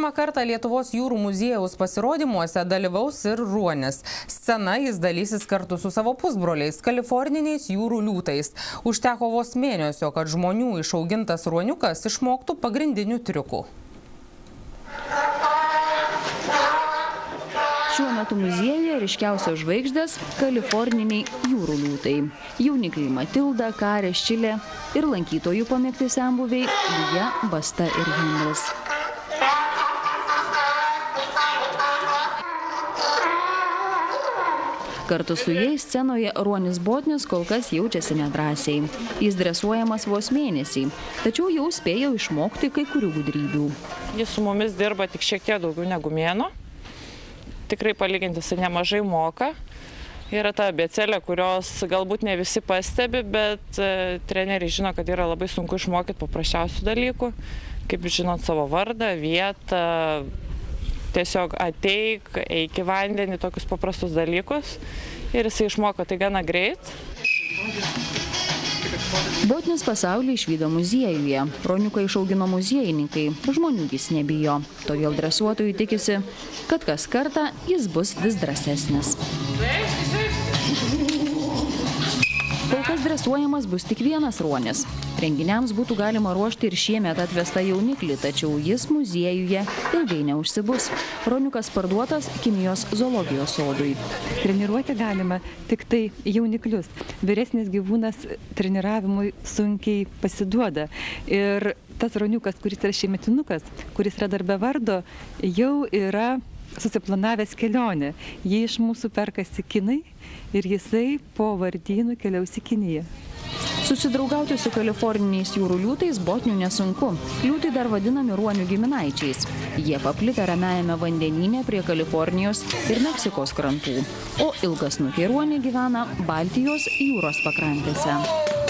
Pirmą kartą Lietuvos jūrų muziejaus pasirodymuose dalyvaus ir ruonis. Scena jis dalysis kartu su savo pusbroliais, kaliforniniais jūrų liūtais. Užteko vos mėnesio, kad žmonių išaugintas ruoniukas išmoktų pagrindinių triukų. Šiuo metu muziejuje ryškiausios žvaigždės – kaliforniniai jūrų liūtai. Jaunikliai Matilda, Karės, Čilė ir lankytojų pamėgti senbuviai Lija, Basta ir Henris. Kartu su jais scenoje ruonis Botnis kol kas jaučiasi nedrąsiai. Jis dresuojamas vos mėnesį, tačiau jau spėjo išmokti kai kurių gudrybių. Jis su mumis dirba tik šiek tiek daugiau negu mėnuo. Tikrai palyginti jis nemažai moka. Yra ta abėcėlė, kurios galbūt ne visi pastebi, bet treneriai žino, kad yra labai sunku išmokyti paprasčiausių dalykų. Kaip žinot savo vardą, vietą, tiesiog ateik, eik į vandenį, tokius paprastus dalykus. Ir jisai išmoko tai gana greit. Botnis pasaulį išvydo muziejuje. Ruoniuką išaugino muziejininkai, žmonių jis nebijo. Todėl dresuotojai tikisi, kad kas kartą jis bus vis drąsesnis. Kol kas dresuojamas bus tik vienas ruonis. Renginiams būtų galima ruošti ir šiemet atvestą jauniklį, tačiau jis muziejuje ilgai neužsibus. Ruoniukas parduotas Kinijos zoologijos sodui. Treniruoti galima tik tai jauniklius. Vyresnis gyvūnas treniravimui sunkiai pasiduoda. Ir tas ruoniukas, kuris yra šiemetinukas, kuris yra dar be vardo, jau yra susiplanavęs kelionę. Jį iš mūsų perkasi kinai ir jisai po vardynų keliaus į Kiniją. Susidraugauti su kaliforniniais jūrų liūtais Botnių nesunku. Liūtai dar vadinami ruonių giminaičiais. Jie paplitę ramiajame vandenyne prie Kalifornijos ir Meksikos krantų. O ilgasnukiai ruoniai gyvena Baltijos jūros pakrantėse.